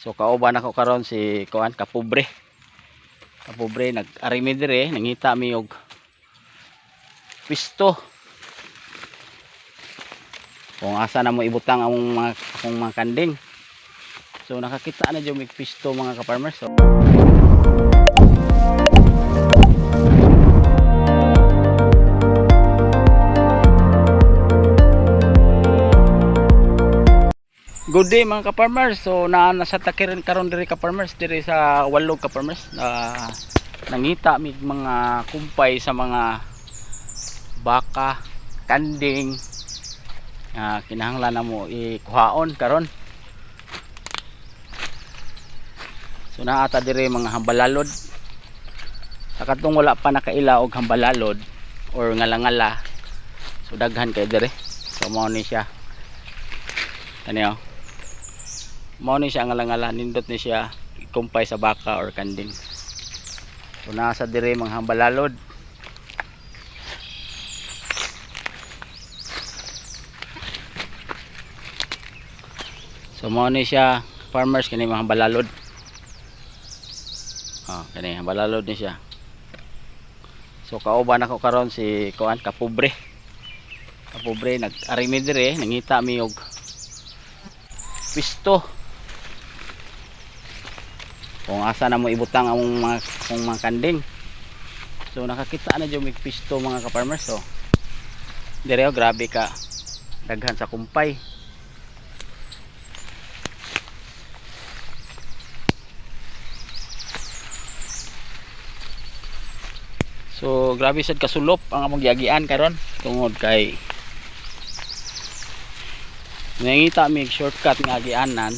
So kauban ako karon si kuan kapobre. Kapobre nag-arimi dire, nangita mi og pisto. Kung asa na mo ibutang akong mga kanding. So nakakita na jud mig pisto mga ka-farmers. So, good day mga ka-farmers. So nasa takirin karon diri ka-farmers, diri sa Walog ka-farmers. Nangita mig mga kumpay sa mga baka, kanding. Kinahanglan na mo ikuhaon karon. So naata diri mga hambalalod. Sa katong wala pa nakaila og hambalalod or ngala-ngala. So daghan kay diri. So mao ni siya. Ano mao ni siya ngala-ngala, nindot ni siya kumpay sa baka or kanding. So nasa dire mga hambalalod. So mao ni siya farmers, kini mga hambalalod. Kani hambalalod ni siya. So kauban ako karon si kuan kapobre. Kapobre nag-arimi dire, nangita mi og pisto. Kung asa na mo ibutang akong mga kanding. So nakakita na jud mig pisto mga ka-farmers. So dire grabe ka daghan sa kumpay. So grabe sad kasulop ang among giagian karon tungod kay nangita mig shortcut nga agianan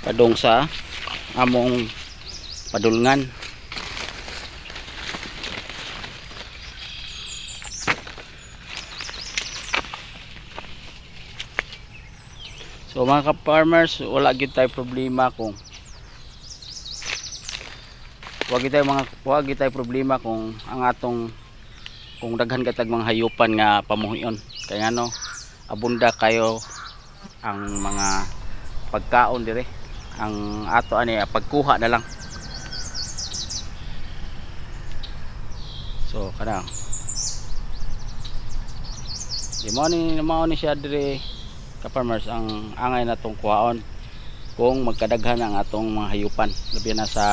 padung sa among padulngan. So mga ka-farmers, wala gyud tay problema kung wag tay problema kung ang atong kung daghan katag mga hayupan nga pamuhion. Kaya ngano abunda kayo ang mga pagkaon dire. Ang ato ani pagkuha na lang. So kana di mao ni siya dire ka-farmers ang angay natong kuhaon kung magkadaghan ang atong mga hayupan, labi na sa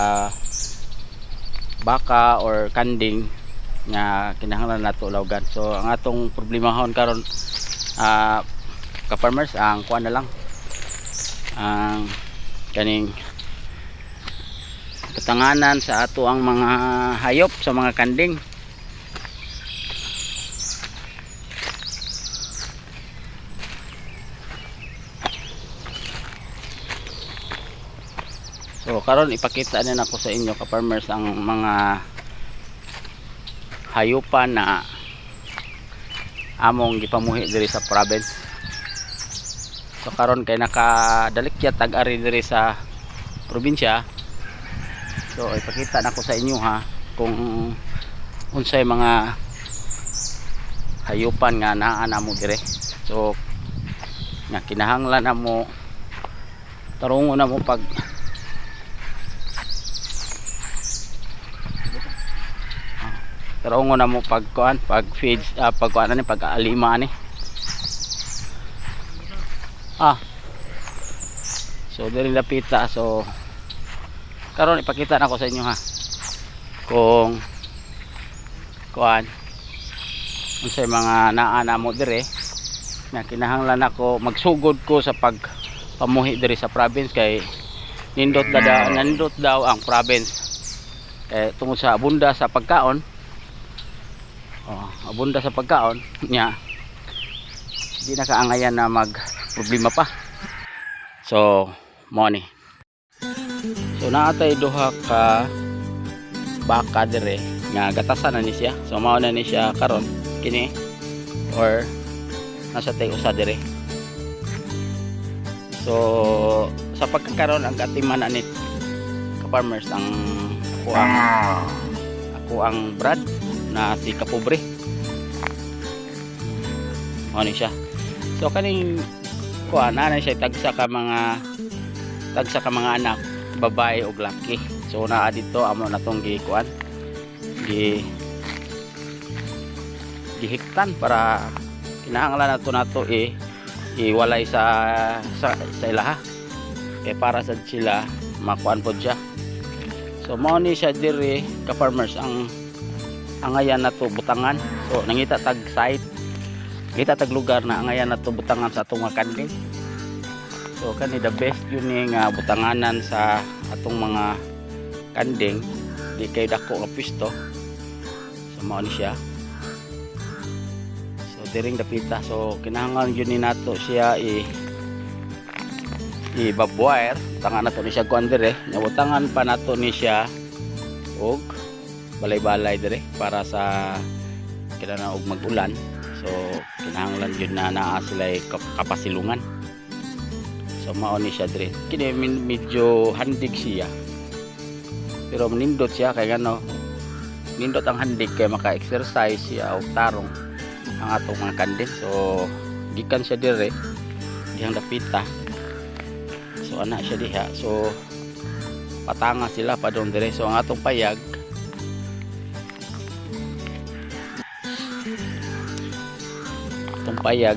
baka or kanding nga kinahanglan nato lawgan. So ang atong problemahon karon ka-farmers ang kuan na lang ang kaning katanganan sa ato ang mga hayop sa mga kanding. So karon ipakita na nako sa inyo ka-farmers ang mga hayupan na among gipamuhi diri sa province. So karon kay nakadalikyat tag-ari diri sa probinsya. So ipakita nako sa inyo ha kung unsay mga hayupan nga naa namo dire. So nga kinahanglan namo tarungon namo pag tarungon namo pagkuan, pag feeds, pagkuan ani, pag alima ani. So diri lapita. So karon ipakita nako sa inyo ha kung kuan unsay mga naa namo dire na kinahanglan nako magsugod ko sa pagpamuhi diri sa province kay nindot daw ang province kay tungod sa abunda sa pagkaon. Abunda sa pagkaon nya di na kaangayan na mag problema pa. So mo ni. So naatay duha ka baka dire nga gatasan na ni siya. So mao na ni siya karon kini or nasa tay usa dire. So sa pagkakaron ang katiman na ni ka-farmers ang ako ang Brad na si kapobre. Mao ni siya. So kaning kuan na siya tagsa ka mga tagsa ka mga anak babae ug laki. So naa dito amo na tong gikuan gihiktan para kinahanglan nato iwalay sa ilaha kay para sa sila makuan pod siya. So mao ni siya diri ka farmers ang angayan nato butangan. So nangita tag site, kita tag lugar na angayan nato butangan sa atong mga kanding. So kani the best yun nga butanganan sa atong mga kanding, di kay dako nga pwesto. So mao ni siya. So diring dapita, so kinahanglan yun ni nato siya i-babwire. Butangan nato ni siya kuan dire, butangan pa nato ni siya og balay-balay dire para sa kinahanglan og mag-ulan. So kinahanglan yun na naa sila kapasilungan. So mao ni siya dire. Kini medyo handig siya. Pero manindot siya kay gano. Nindot ang handig kay maka-exercise siya og tarong ang atong mga kanding. So gikan siya dire dihang dapita. So ana siya diha. So patanga sila padong dire. So ang atong payag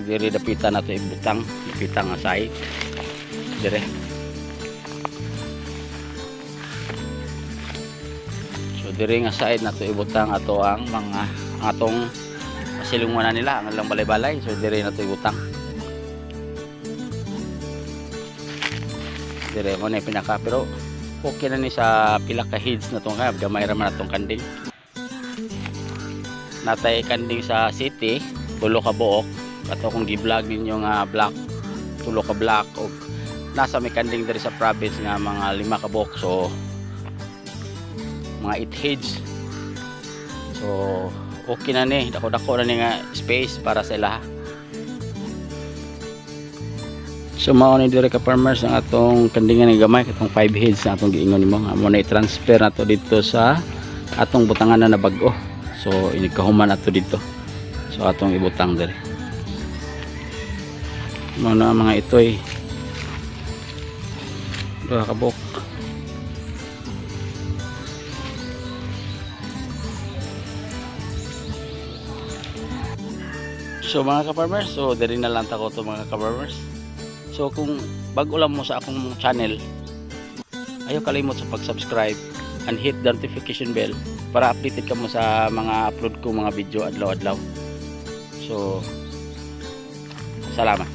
diri dapita nato ibutang dapita nga side dire. So dire nga side nato ibutang ato ang mga atong silungan nila ang lang balay-balay. So dire nato ibutang dire mo na pinaka, pero okay na ni sa pila ka heads na tong gamay ra man atong kanding. Natay kanding sa city tulo ka buok ato kung gi-vlog ninyo nga black tulo ka black og nasa may kanding diri sa province nga mga 5 ka buok. So mga 8 heads. So okay na ni, dako-dako na ni nga space para sa ilaha. So mao ni diri ka farmers ang atong kandingan nga gamay katong 5 heads na atong giingon nimo nga mo na i-transfer nato dito sa atong butangan na bag-o. So inikahuman nato dito. So atong ibutang diri. Mao na mga itoy. Duha ka buok. So mga ka-farmers, so diri na lang tako to mga ka-farmers. So kung bago lang mo sa akong channel, ayaw kalimot sa pag-subscribe and hit the notification bell para updated ka mo sa mga upload ko mga video adlaw-adlaw. So salamat.